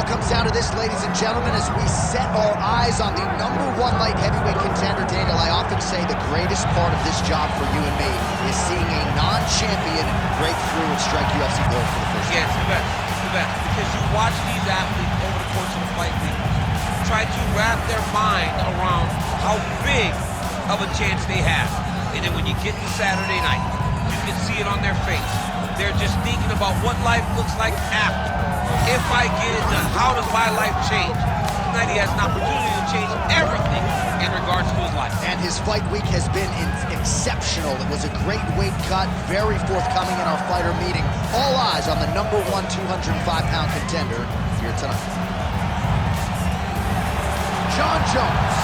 comes down to this, ladies and gentlemen, as we set our eyes on the #1 light heavyweight contender, Daniel. I often say the greatest part of this job for you and me is seeing a non-champion break through and strike UFC gold for the first time. Yeah, it's the best. It's the best. Because you watch these athletes over the course of the fight week try to wrap their mind around how big of a chance they have. And then when you get to Saturday night, you can see it on their face. They're just thinking about what life looks like after. If I get it done, how does my life change? Tonight he has an opportunity to change everything in regards to his life. And his fight week has been exceptional. It was a great weight cut, very forthcoming in our fighter meeting. All eyes on the #1 205-pound contender here tonight. Jon Jones,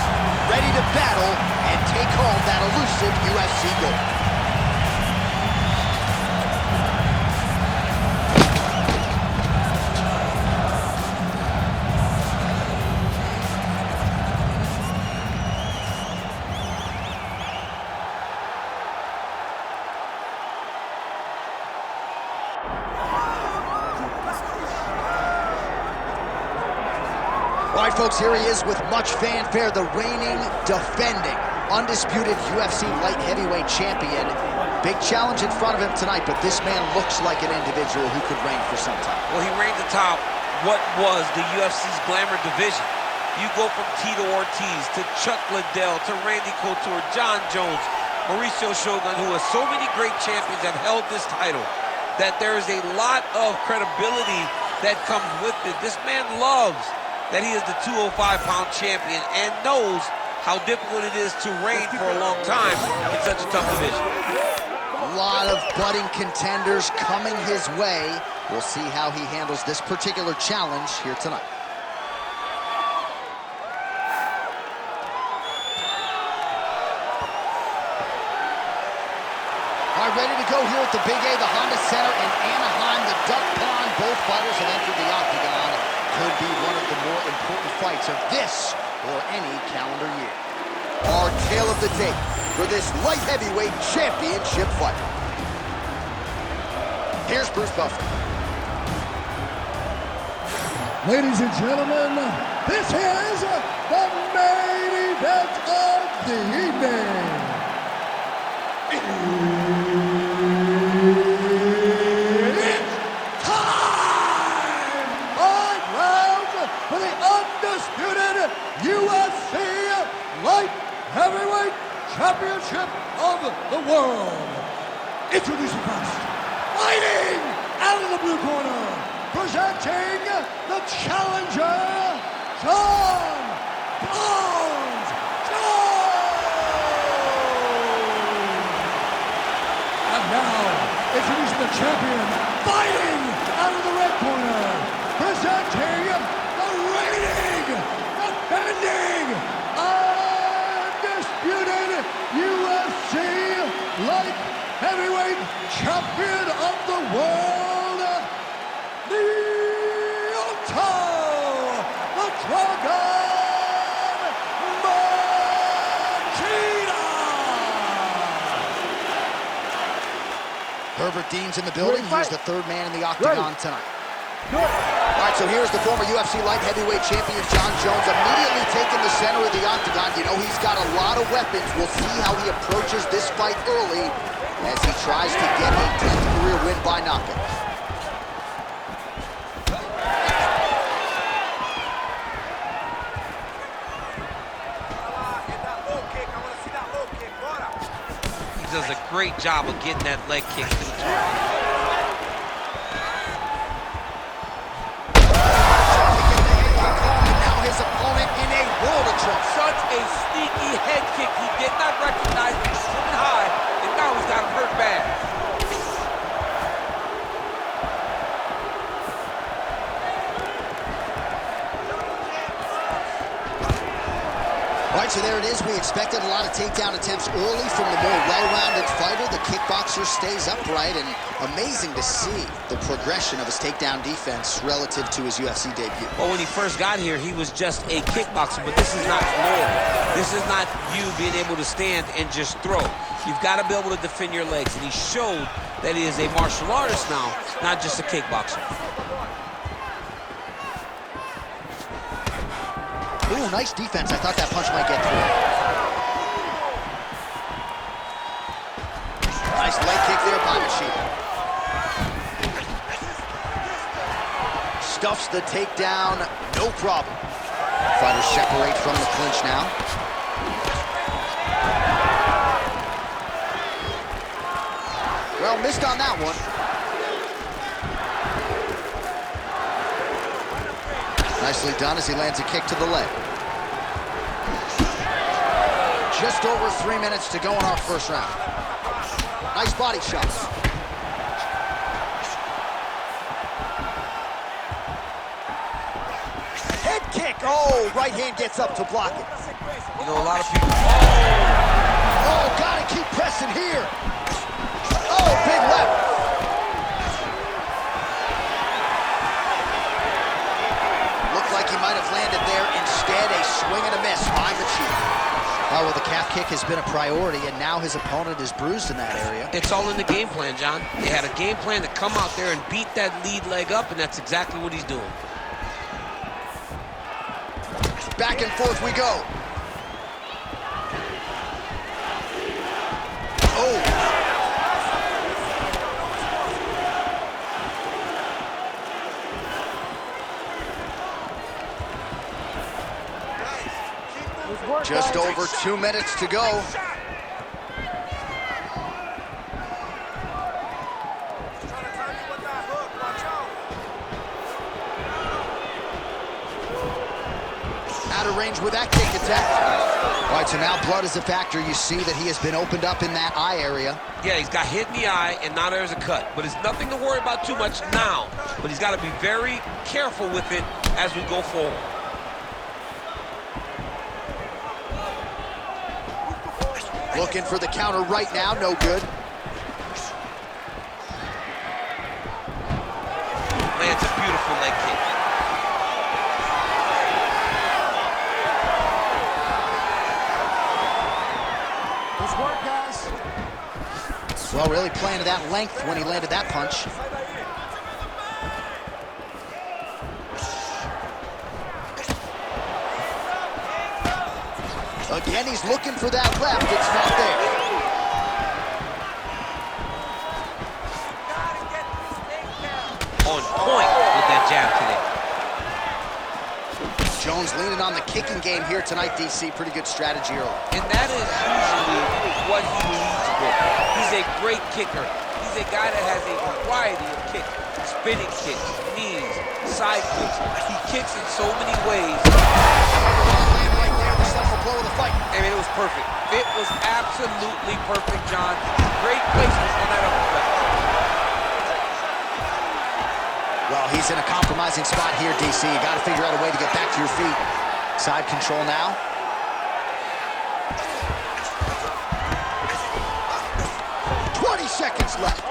ready to battle and take home that elusive UFC gold. All right, folks, here he is with much fanfare, the reigning, defending, undisputed UFC light heavyweight champion. Big challenge in front of him tonight, but this man looks like an individual who could reign for some time. Well, he reigned atop what was the UFC's glamour division. You go from Tito Ortiz to Chuck Liddell to Randy Couture, Jon Jones, Mauricio Shogun, who has so many great champions have held this title, that there is a lot of credibility that comes with it. This man loves that he is the 205-pound champion and knows how difficult it is to reign for a long time in such a tough division. A lot of budding contenders coming his way. We'll see how he handles this particular challenge here tonight. All right, ready to go here at the Big A, the Honda Center in Anaheim, the Duck Pond. Both fighters have entered the octagon. Could be one of the more important fights of this or any calendar year. Our tale of the tape for this light heavyweight championship fight. Here's Bruce Buffer. Ladies and gentlemen, this is the main event of the evening. For the undisputed UFC Light Heavyweight Championship of the world. Introducing first, fighting out of the blue corner, presenting the challenger, Jon Jones. And now, introducing the champion, fighting out of the red corner, presenting defending, undisputed UFC light heavyweight champion of the world, Lyoto, the Dragon Machida. Herbert Dean's in the building. He's the third man in the octagon tonight. All right, so here's the former UFC light heavyweight champion, Jon Jones, immediately taking the center of the octagon. You know, he's got a lot of weapons. We'll see how he approaches this fight early as he tries to get a 10th career win by knockout. He does a great job of getting that leg kick to the target. Such a sneaky head kick. He did not recognize he's swimming high, and now he's got him hurt bad. All right, so there it is. We expected a lot of takedown attempts early from the more well-rounded fighter. The kickboxer stays upright, and amazing to see the progression of his takedown defense relative to his UFC debut. Well, when he first got here, he was just a kickboxer, but this is not glory. This is not you being able to stand and just throw. You've got to be able to defend your legs, and he showed that he is a martial artist now, not just a kickboxer. Ooh, nice defense. I thought that punch might get through. Nice leg kick there by Machida. Stuffs the takedown, no problem. Fighters separate from the clinch now. Well, missed on that one. Nicely done as he lands a kick to the leg. Just over 3 minutes to go in our first round. Nice body shots. Head kick. Oh, right hand gets up to block it. You know, a lot of people... Oh, gotta keep pressing here. Oh, big left. Looked like he might have landed there. Instead, a swing and a miss by Machida. Oh, well, the calf kick has been a priority, and now his opponent is bruised in that area. It's all in the game plan, John. They had a game plan to come out there and beat that lead leg up, and that's exactly what he's doing. Back and forth we go. Oh. Just over 2 minutes to go. Out of range with that kick attack. All right, so now blood is a factor. You see that he has been opened up in that eye area. Yeah, he's got hit in the eye, and now there's a cut. But it's nothing to worry about too much now. But he's got to be very careful with it as we go forward. Looking for the counter right now, no good. Lands a beautiful leg kick. Nice work, guys. Well, really playing to that length when he landed that punch. Again, he's looking for that left. It's not there. On point with that jab today. Jones leaning on the kicking game here tonight, DC. Pretty good strategy early. And that is usually what he leads with. He's a great kicker. He's a guy that has a variety of kicks. Spinning kicks, knees, side kicks. He kicks in so many ways. Blow of the fight. I mean, it was perfect. It was absolutely perfect, John. Great placement on that uppercut. Well, he's in a compromising spot here, DC. You got to figure out a way to get back to your feet. Side control now. Seconds left.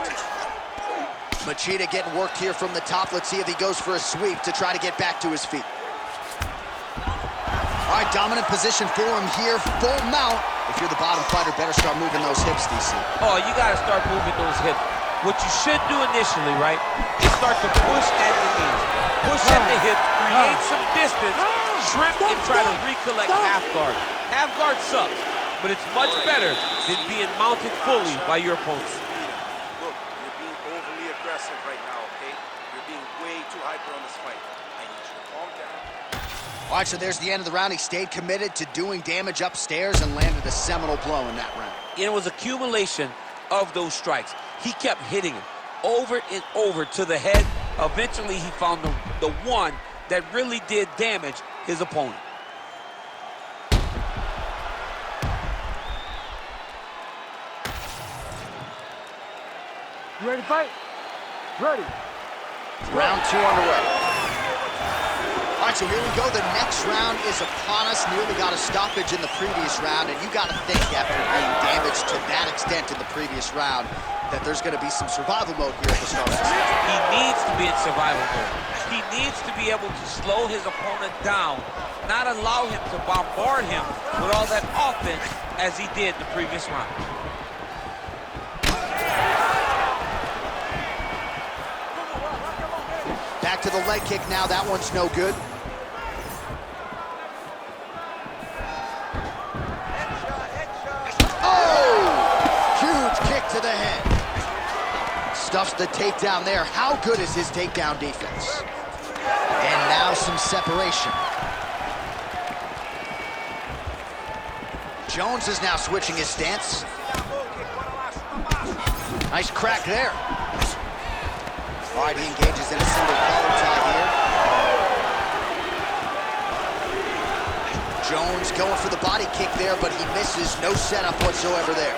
Machida getting worked here from the top. Let's see if he goes for a sweep to try to get back to his feet. All right, dominant position for him here, full mount. If you're the bottom fighter, better start moving those hips, DC. Oh, you got to start moving those hips. What you should do initially, right, is start to push at the knees. Push at the hips, create some distance, shrimp, and try to recollect half guard. Half guard sucks, but it's much better than being mounted fully by your opponent. Look, you're being overly aggressive right now, okay? You're being way too hyper on this fight. I need you to calm down. All right, so there's the end of the round. He stayed committed to doing damage upstairs and landed a seminal blow in that round. It was accumulation of those strikes. He kept hitting him over and over to the head. Eventually, he found the one that really did damage his opponent. You ready to fight? Ready. Round 2 underway. All right, so here we go. The next round is upon us. Nearly got a stoppage in the previous round, and you got to think after being damaged to that extent in the previous round that there's going to be some survival mode here at the start of this. He needs to be in survival mode. He needs to be able to slow his opponent down, not allow him to bombard him with all that offense as he did the previous round. Back to the leg kick now. That one's no good. the takedown there. How good is his takedown defense? And now some separation. Jones is now switching his stance. Nice crack there. All right, he engages in a single collar tie here. Jones going for the body kick there, but he misses. No setup whatsoever there.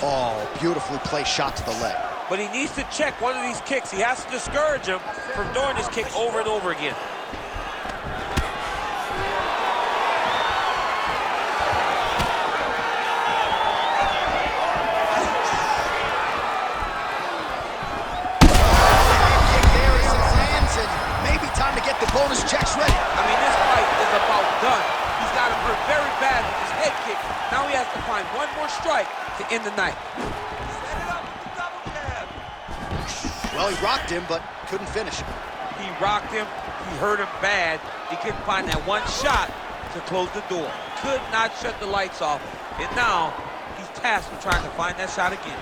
Oh, beautifully placed shot to the leg. But he needs to check one of these kicks. He has to discourage him from doing this kick over and over again. Kick there as it lands, and maybe time to get the bonus checks ready. I mean, this fight is about done. He's got him hurt very bad with his head kick. Now he has to find one more strike to end the night. Well, he rocked him, but couldn't finish him. He rocked him. He hurt him bad. He couldn't find that one shot to close the door. Could not shut the lights off. And now he's tasked with trying to find that shot again.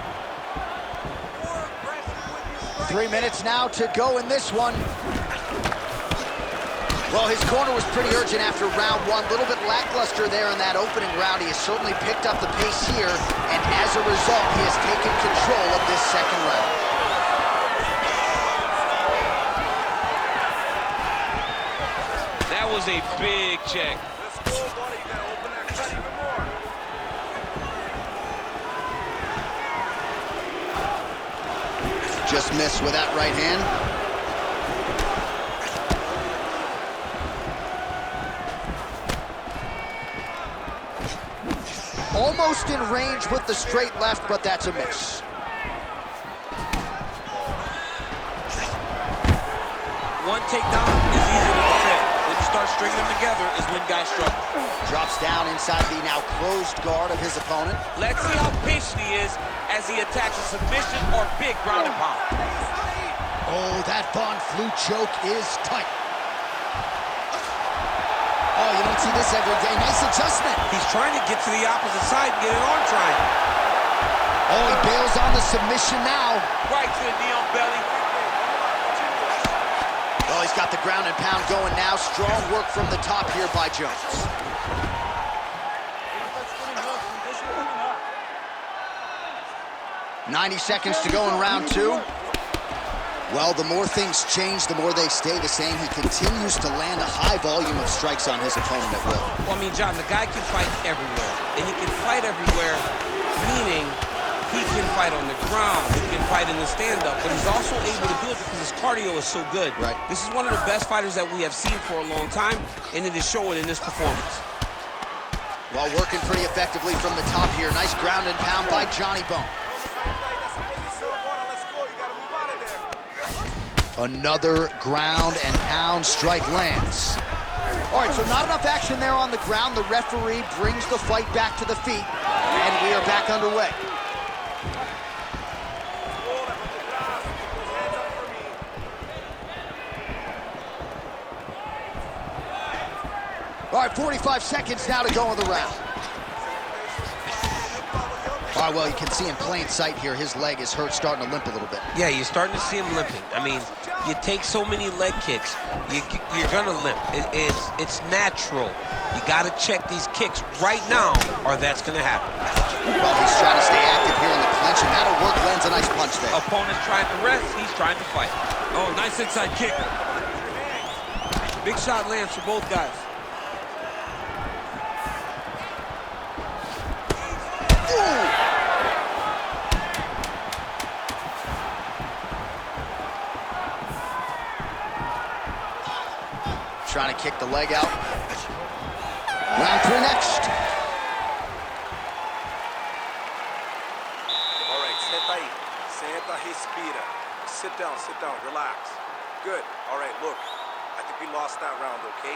3 minutes now to go in this one. Well, his corner was pretty urgent after round one. A little bit lackluster there in that opening round. He has certainly picked up the pace here, and as a result, he has taken control of this second round. That was a big check. Let's go, buddy. You gotta open that cut even more. Just missed with that right hand. Almost in range with the straight left, but that's a miss. One takedown is easy to defend. When you start stringing them together is when guys struggle. Drops down inside the now closed guard of his opponent. Let's see how patient he is as he attacks a submission or big ground and pound. Oh, that Von Flue choke is tight. Oh, you don't see this every day. Nice adjustment. He's trying to get to the opposite side and get an arm triangle. Oh, he bails on the submission now. Right to the knee on belly. Well, he's got the ground and pound going now. Strong work from the top here by Jones. "90 seconds to go in round two. Well, the more things change, the more they stay the same. He continues to land a high volume of strikes on his opponent at will. Well, I mean, John, the guy can fight everywhere. And he can fight everywhere, meaning he can fight on the ground, he can fight in the stand-up, but he's also able to do it because his cardio is so good. Right. This is one of the best fighters that we have seen for a long time, and it is showing in this performance. While working pretty effectively from the top here. Nice ground and pound by Johnny Bone. Another ground and pound strike lands. All right, so not enough action there on the ground. The referee brings the fight back to the feet, and we are back underway. All right, 45 seconds now to go in the round. All right, well, you can see in plain sight here, his leg is hurt, starting to limp a little bit. Yeah, you're starting to see him limping. I mean, you take so many leg kicks, you're gonna limp. It's natural. You gotta check these kicks right now, or that's gonna happen. Well, he's trying to stay active here in the clinch, and that'll work. Lands a nice punch there. Opponent's trying to rest, he's trying to fight. Oh, nice inside kick. Big shot lands for both guys. Ooh. Trying to kick the leg out. Round three next. All right, senta aí. Senta, respira. Sit down, relax. Good. All right, look. I think we lost that round, okay?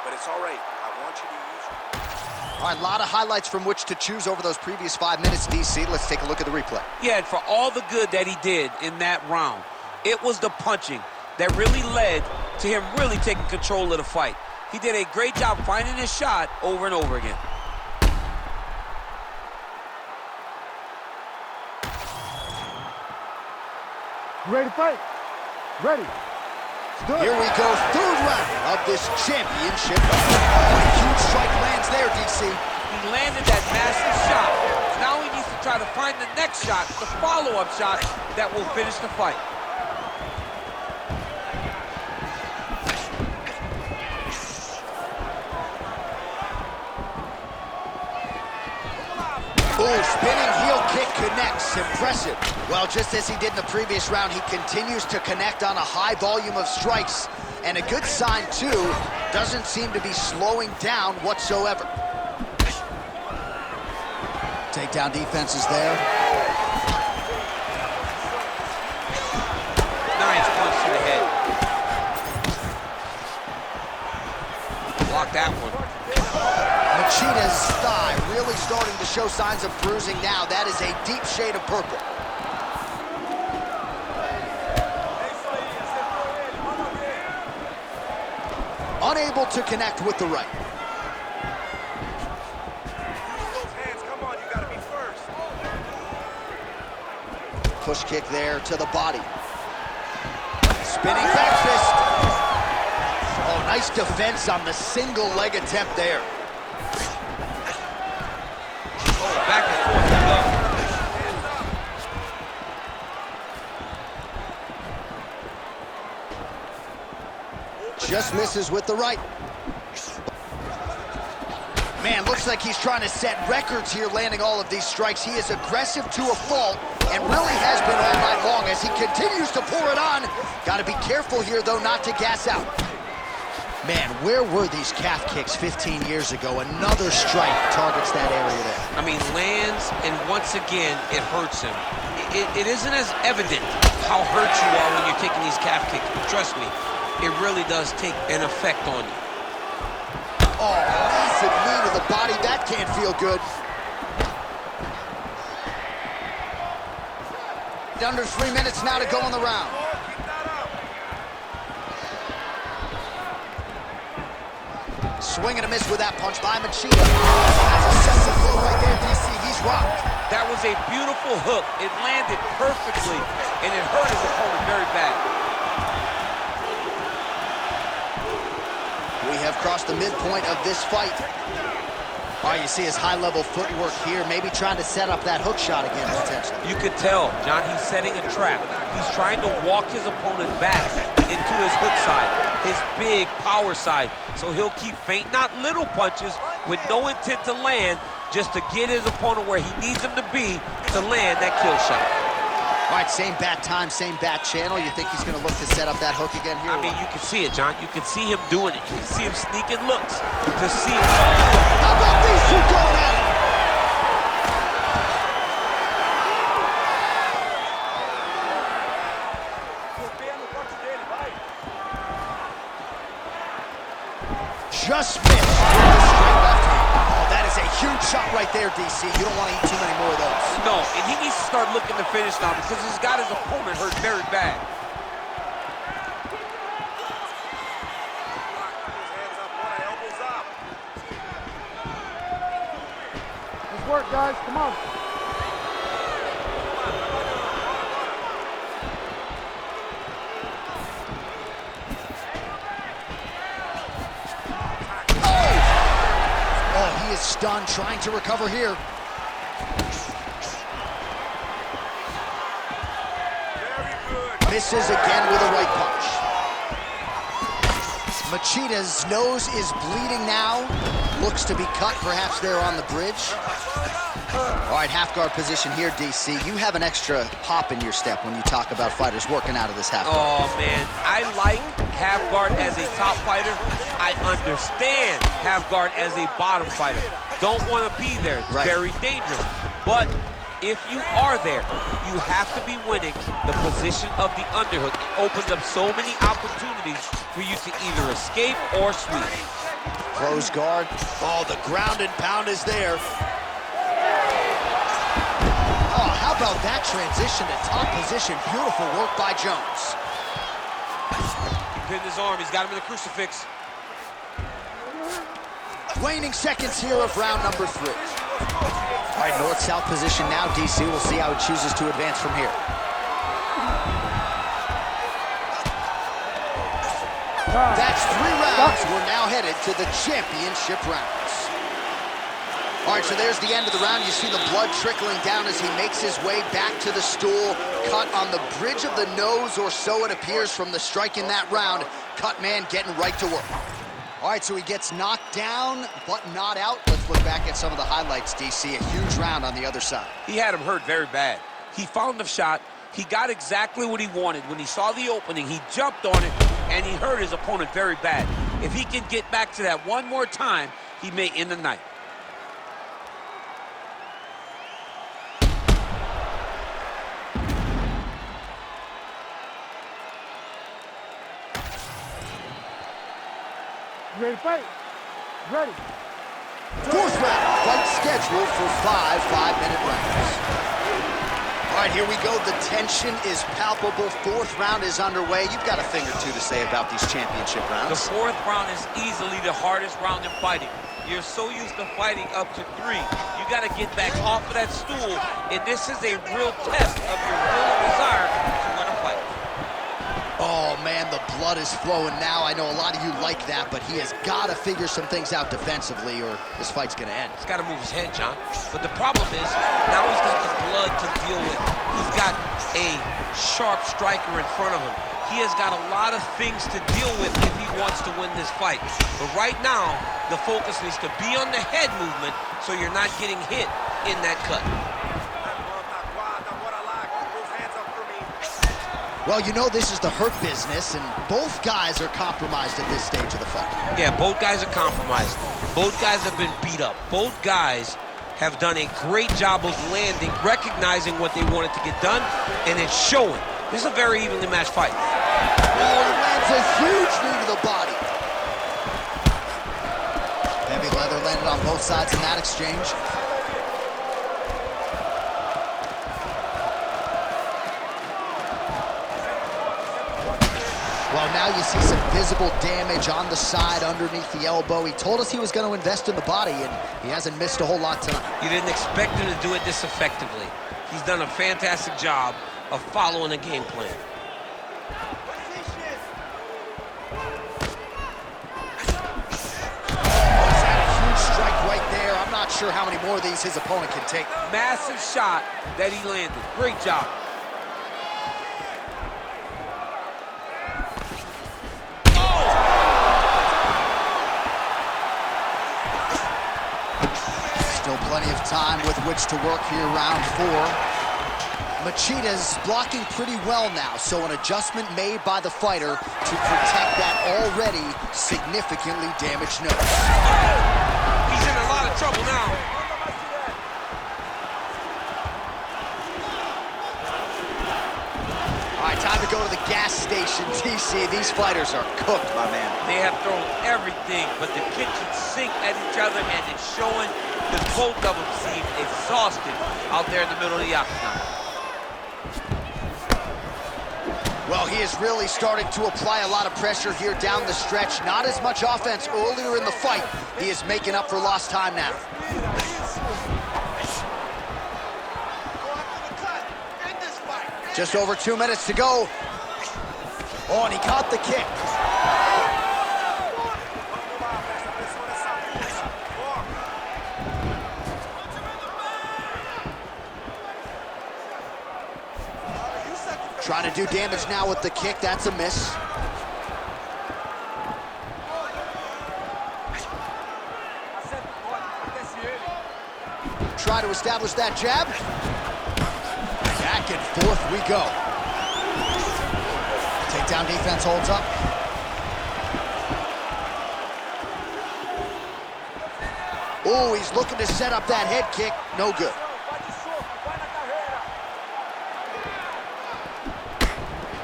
But it's all right. I want you to use... All right, a lot of highlights from which to choose over those previous 5 minutes, DC. Let's take a look at the replay. Yeah, and for all the good that he did in that round, it was the punching that really led to him really taking control of the fight. He did a great job finding his shot over and over again. You ready to fight? Ready. Here we go, third round of this championship. A huge strike lands there, DC. He landed that massive shot. Now he needs to try to find the next shot, the follow-up shot that will finish the fight. Ooh, spinning heel kick connects. Impressive. Well, just as he did in the previous round, he continues to connect on a high volume of strikes. And a good sign, too, doesn't seem to be slowing down whatsoever. Takedown defense is there. Nice punch to the head. Block that one. Machida's thigh really starting to show signs of bruising now. That is a deep shade of purple. Unable to connect with the right. Come on, you gotta be first. Push kick there to the body. Spinning back fist. Oh, nice defense on the single leg attempt there. Back and forth we go. Just misses with the right. Man, looks like he's trying to set records here, landing all of these strikes. He is aggressive to a fault and really has been all night long as he continues to pour it on. Got to be careful here, though, not to gas out. Man, where were these calf kicks 15 years ago? Another strike targets that area there. I mean, lands, and once again, it hurts him. It isn't as evident how hurt you are when you're taking these calf kicks. Trust me, it really does take an effect on you. Oh, massive knee to the body. That can't feel good. Under 3 minutes now to go in the round. Swing and a miss with that punch by Machida. That's a sexy blow right there, DC. He's rocked. That was a beautiful hook. It landed perfectly, and it hurt his opponent very bad. We have crossed the midpoint of this fight. All right, you see his high-level footwork here, maybe trying to set up that hook shot again, potentially. You could tell, John, he's setting a trap. He's trying to walk his opponent back into his hook side, his big power side. So he'll keep feint, not little punches, with no intent to land, just to get his opponent where he needs him to be to land that kill shot. All right, same bat time, same bat channel. You think he's going to look to set up that hook again here? I mean, you can see it, John. You can see him doing it. You can see him sneaking looks to see. How about these two going at it? Just missed with the straight left hand. Oh, that is a huge shot right there, DC. You don't want to eat too many more of those. No, and he needs to start looking to finish now because he's got his opponent hurt very bad. Let's work, guys. Come on. He is stunned, trying to recover here. Misses again with a right punch. Machida's nose is bleeding now. Looks to be cut, perhaps there on the bridge. All right, half guard position here, DC. You have an extra hop in your step when you talk about fighters working out of this half guard. Oh, man, I like half guard as a top fighter. I understand half guard as a bottom fighter. Don't want to be there. It's very dangerous. But if you are there, you have to be winning the position of the underhook. It opens up so many opportunities for you to either escape or sweep. Close guard. Oh, the ground and pound is there. Oh, how about that transition to top position? Beautiful work by Jones. Pinned his arm. He's got him in the crucifix. Waning seconds here of round number 3. All right, north-south position now, DC. We'll see how he chooses to advance from here. That's 3 rounds. We're now headed to the championship rounds. All right, so there's the end of the round. You see the blood trickling down as he makes his way back to the stool. Cut on the bridge of the nose, or so it appears from the strike in that round. Cut man getting right to work. All right, so he gets knocked down, but not out. Let's look back at some of the highlights, DC. A huge round on the other side. He had him hurt very bad. He found the shot. He got exactly what he wanted. When he saw the opening, he jumped on it, and he hurt his opponent very bad. If he can get back to that one more time, he may end the night. Ready, fight. Ready. 4th round, fight scheduled for 5 5-minute rounds. All right, here we go. The tension is palpable. 4th round is underway. You've got a thing or two to say about these championship rounds. The 4th round is easily the hardest round in fighting. You're so used to fighting up to 3. You got to get back off of that stool, and this is a real test of your will and desire to win a fight. Oh, man, the blood is flowing now. I know a lot of you like that, but he has got to figure some things out defensively, or this fight's going to end. He's got to move his head, John. But the problem is, now he's got the blood to deal with. He's got a sharp striker in front of him. He has got a lot of things to deal with if he wants to win this fight. But right now, the focus needs to be on the head movement so you're not getting hit in that cut. Well, you know this is the hurt business, and both guys are compromised at this stage of the fight. Yeah, both guys are compromised. Both guys have been beat up. Both guys have done a great job of landing, recognizing what they wanted to get done, and it's showing. This is a very evenly matched fight. Oh, he lands a huge knee to the body. Heavy leather landed on both sides in that exchange. Well, now you see some visible damage on the side underneath the elbow. He told us he was going to invest in the body, and he hasn't missed a whole lot tonight. You didn't expect him to do it this effectively. He's done a fantastic job of following a game plan. I'm not sure how many more of these his opponent can take. Massive shot that he landed. Great job. Still plenty of time with which to work here, round 4. Machida's blocking pretty well now, so an adjustment made by the fighter to protect that already significantly damaged nose. He's in a lot of trouble now. All right, time to go to the gas station, TC. These fighters are cooked, my man. They have thrown everything but the kitchen sink at each other, and it's showing because both of them seem exhausted out there in the middle of the octagon. Well, he is really starting to apply a lot of pressure here down the stretch. Not as much offense earlier in the fight. He is making up for lost time now. Just over 2 minutes to go. Oh, and he caught the kick. Trying to do damage now with the kick. That's a miss. Try to establish that jab. Back and forth we go. Takedown defense holds up. Oh, he's looking to set up that head kick. No good.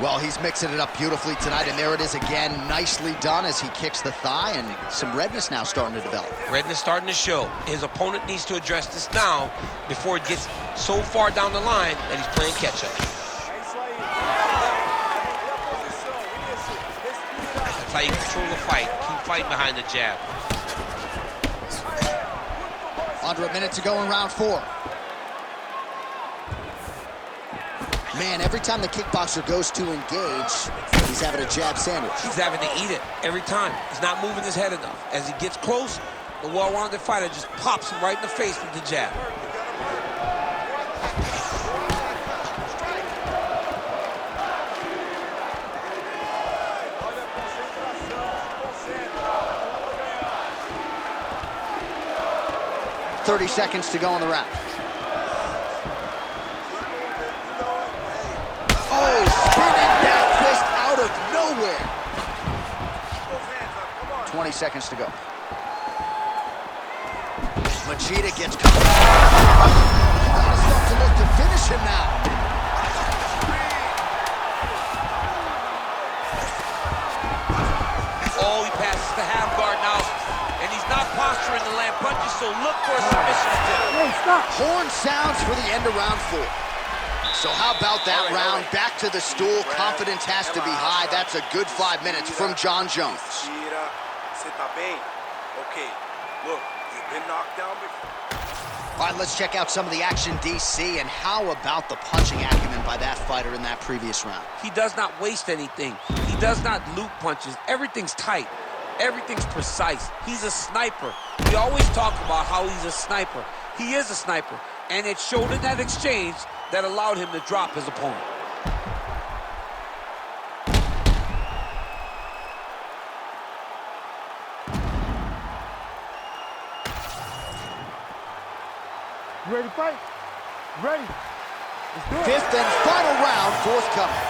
Well, he's mixing it up beautifully tonight, and there it is again. Nicely done as he kicks the thigh, and some redness now starting to develop. Redness starting to show. His opponent needs to address this now before it gets so far down the line that he's playing catch-up. That's how you control the fight. Keep fighting behind the jab. Under a minute to go in round 4. Man, every time the kickboxer goes to engage, he's having a jab sandwich. He's having to eat it every time. He's not moving his head enough. As he gets close, the well-rounded fighter just pops him right in the face with the jab. "30 seconds to go in the round." Oh, spinning back fist out of nowhere. 20 seconds to go. Machida gets caught. He's got to look to finish him now. Oh, he passes the half guard now. And he's not posturing to land punches, so look for a submission attempt. Hey, stop. Horn sounds for the end of round 4. So how about that round? Back to the stool. Confidence has to be high. That's a good 5 minutes from Jon Jones. Okay, look, you've been knocked down before. All right, let's check out some of the action, DC, and how about the punching acumen by that fighter in that previous round? He does not waste anything. He does not loop punches. Everything's tight. Everything's precise. He's a sniper. We always talk about how he's a sniper. He is a sniper, and it showed in that exchange that allowed him to drop his opponent. You ready to fight? Ready. Let's do it. 5th and final round forthcoming.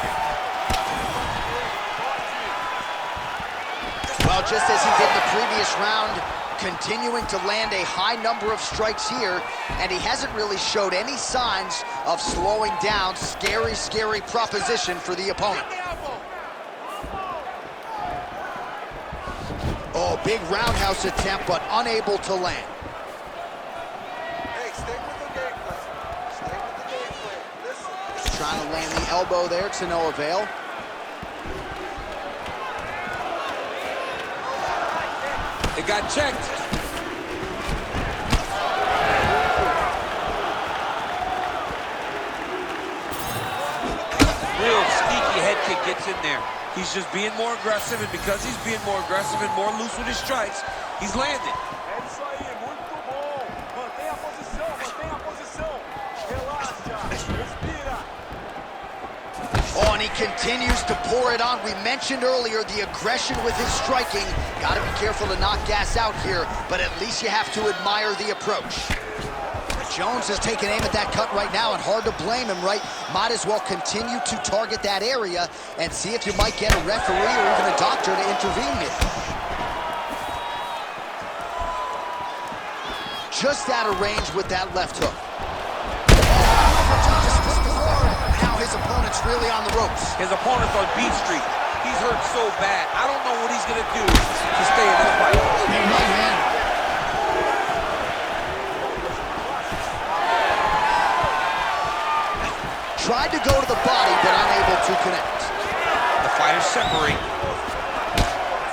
Well, just as he did in the previous round, continuing to land a high number of strikes here, and he hasn't really showed any signs of slowing down. Scary, scary proposition for the opponent. Oh, big roundhouse attempt, but unable to land. Hey, stay with the game plan. Stay with the game plan. Listen. Trying to land the elbow there to no avail. It got checked. Real sneaky head kick gets in there. He's just being more aggressive, and because he's being more aggressive and more loose with his strikes, he's landing. É isso aí, muito bom. Mantenha a posição, mantenha a posição. Relaxa, respira. Oh, and he continues to pour it on. We mentioned earlier the aggression with his striking. Got to be careful to not gas out here, but at least you have to admire the approach. Jones has taken aim at that cut right now, and hard to blame him, right? Might as well continue to target that area and see if you might get a referee or even a doctor to intervene here. Just out of range with that left hook. Now his opponent's really on the ropes. His opponent's on beat street. He's hurt so bad. I don't know what he's going to do to stay in this fight. Big right hand. Tried to go to the body, but unable to connect. The fighters separate.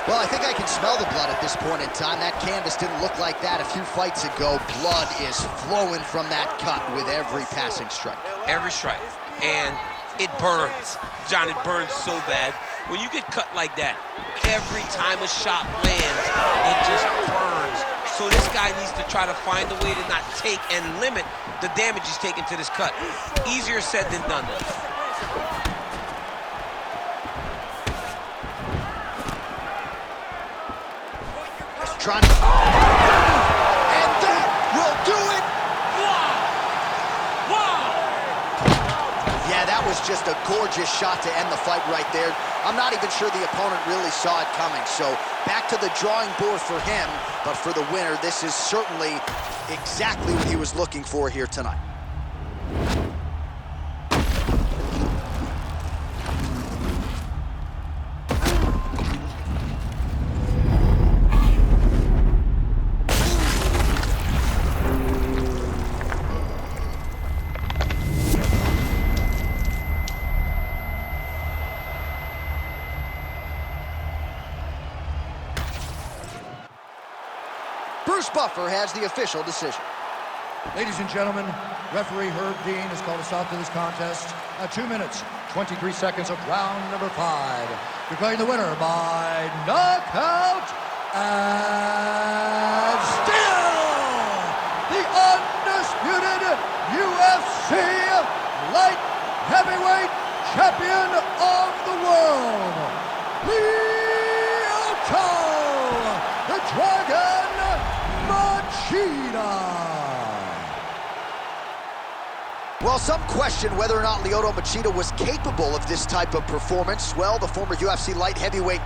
Well, I think I can smell the blood at this point in time. That canvas didn't look like that a few fights ago. Blood is flowing from that cut with every passing strike. Every strike. And it burns. John, it burns so bad. When you get cut like that, every time a shot lands, it just burns. So this guy needs to try to find a way to not take and limit the damage he's taking to this cut. Easier said than done. Trying to... And that will do it! Yeah, that was just a gorgeous shot to end the fight right there. I'm not even sure the opponent really saw it coming. So back to the drawing board for him. But for the winner, this is certainly exactly what he was looking for here tonight. Bruce Buffer has the official decision. Ladies and gentlemen, referee Herb Dean has called a stop to this contest at 2 minutes, 23 seconds of round number 5. Declaring the winner by knockout and still the undisputed UFC light heavyweight champion of the world, Lyoto, the Dragon Machida. Well, some question whether or not Lyoto Machida was capable of this type of performance. Well, the former UFC light heavyweight